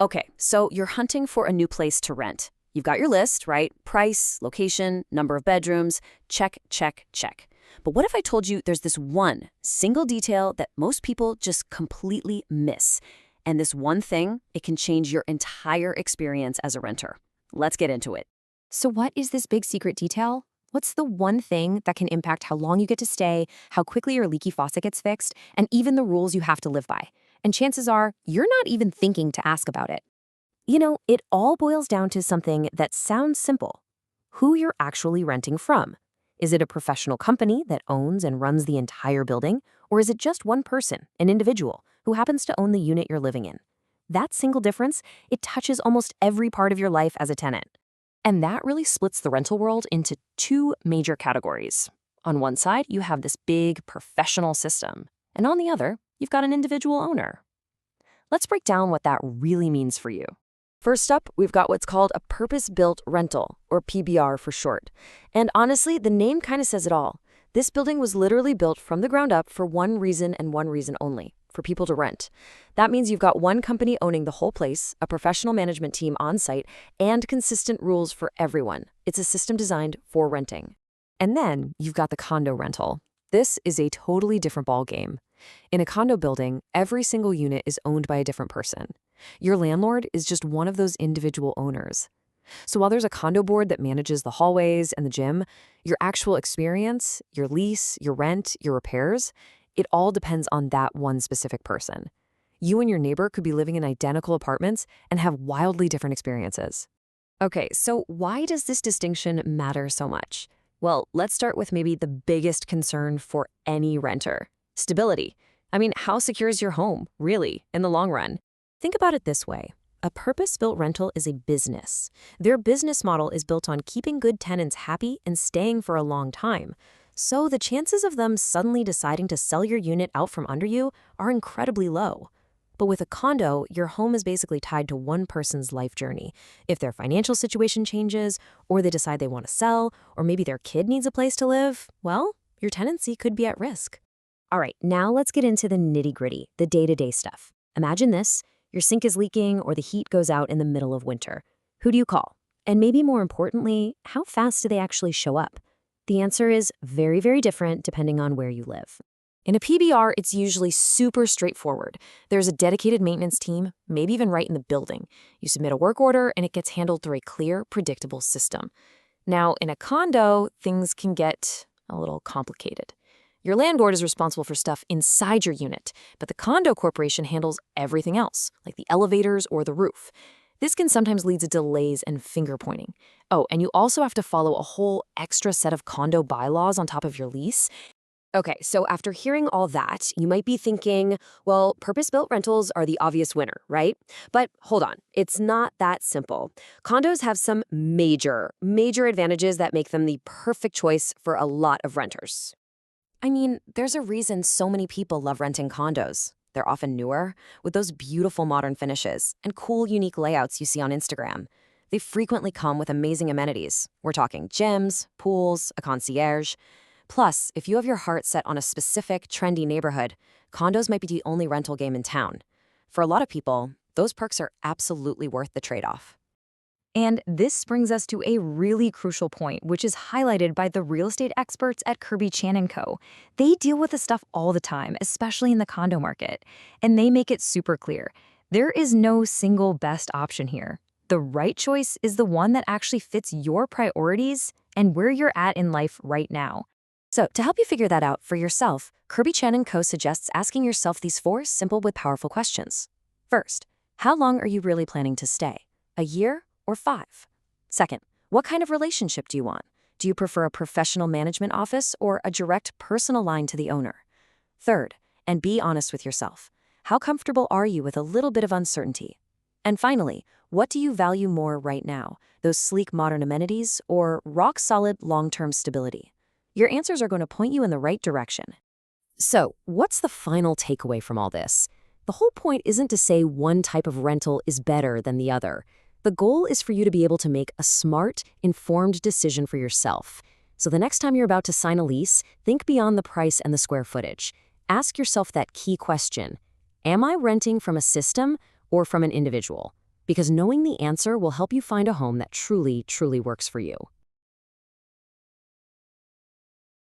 Okay, so you're hunting for a new place to rent. You've got your list, right? Price, location, number of bedrooms, check, check, check. But what if I told you there's this one single detail that most people just completely miss? And this one thing, it can change your entire experience as a renter. Let's get into it. So, what is this big secret detail? What's the one thing that can impact how long you get to stay, how quickly your leaky faucet gets fixed, and even the rules you have to live by? And chances are, you're not even thinking to ask about it. It all boils down to something that sounds simple: who you're actually renting from. Is it a professional company that owns and runs the entire building, or is it just one person, an individual, who happens to own the unit you're living in? That single difference, it touches almost every part of your life as a tenant. And that really splits the rental world into two major categories. On one side, you have this big professional system, and on the other, you've got an individual owner. Let's break down what that really means for you. First up, we've got what's called a purpose-built rental, or PBR for short. And honestly, the name kind of says it all. This building was literally built from the ground up for one reason and one reason only: for people to rent. That means you've got one company owning the whole place, a professional management team on site, and consistent rules for everyone. It's a system designed for renting. And then you've got the condo rental. This is a totally different ballgame. In a condo building, every single unit is owned by a different person. Your landlord is just one of those individual owners. So while there's a condo board that manages the hallways and the gym, your actual experience, your lease, your rent, your repairs, it all depends on that one specific person. You and your neighbor could be living in identical apartments and have wildly different experiences. Okay, so why does this distinction matter so much? Well, let's start with maybe the biggest concern for any renter: stability. I mean, how secure is your home, really, in the long run? Think about it this way. A purpose-built rental is a business. Their business model is built on keeping good tenants happy and staying for a long time. So the chances of them suddenly deciding to sell your unit out from under you are incredibly low. But with a condo, your home is basically tied to one person's life journey. If their financial situation changes, or they decide they want to sell, or maybe their kid needs a place to live, well, your tenancy could be at risk. All right, now let's get into the nitty-gritty, the day-to-day stuff. Imagine this: your sink is leaking or the heat goes out in the middle of winter. Who do you call? And maybe more importantly, how fast do they actually show up? The answer is very, very different depending on where you live. In a PBR, it's usually super straightforward. There's a dedicated maintenance team, maybe even right in the building. You submit a work order and it gets handled through a clear, predictable system. Now, in a condo, things can get a little complicated. Your landlord is responsible for stuff inside your unit, but the condo corporation handles everything else, like the elevators or the roof. This can sometimes lead to delays and finger-pointing. Oh, and you also have to follow a whole extra set of condo bylaws on top of your lease. Okay, so after hearing all that, you might be thinking, well, purpose-built rentals are the obvious winner, right? But hold on, it's not that simple. Condos have some major advantages that make them the perfect choice for a lot of renters. I mean, there's a reason so many people love renting condos. They're often newer, with those beautiful modern finishes and cool, unique layouts you see on Instagram. They frequently come with amazing amenities. We're talking gyms, pools, a concierge. Plus, if you have your heart set on a specific, trendy neighborhood, condos might be the only rental game in town. For a lot of people, those perks are absolutely worth the trade-off. And this brings us to a really crucial point, which is highlighted by the real estate experts at Kirby Chan & Co. They deal with this stuff all the time, especially in the condo market. And they make it super clear: there is no single best option here. The right choice is the one that actually fits your priorities and where you're at in life right now. So to help you figure that out for yourself, Kirby Chan & Co. suggests asking yourself these 4 simple but powerful questions. First, how long are you really planning to stay? A year or 5? Second, what kind of relationship do you want? Do you prefer a professional management office or a direct personal line to the owner? Third, and be honest with yourself: how comfortable are you with a little bit of uncertainty? And finally, what do you value more right now? Those sleek modern amenities or rock-solid long-term stability? Your answers are going to point you in the right direction. So, what's the final takeaway from all this? The whole point isn't to say one type of rental is better than the other. The goal is for you to be able to make a smart, informed decision for yourself. So the next time you're about to sign a lease, think beyond the price and the square footage. Ask yourself that key question: am I renting from a system or from an individual? Because knowing the answer will help you find a home that truly, truly works for you.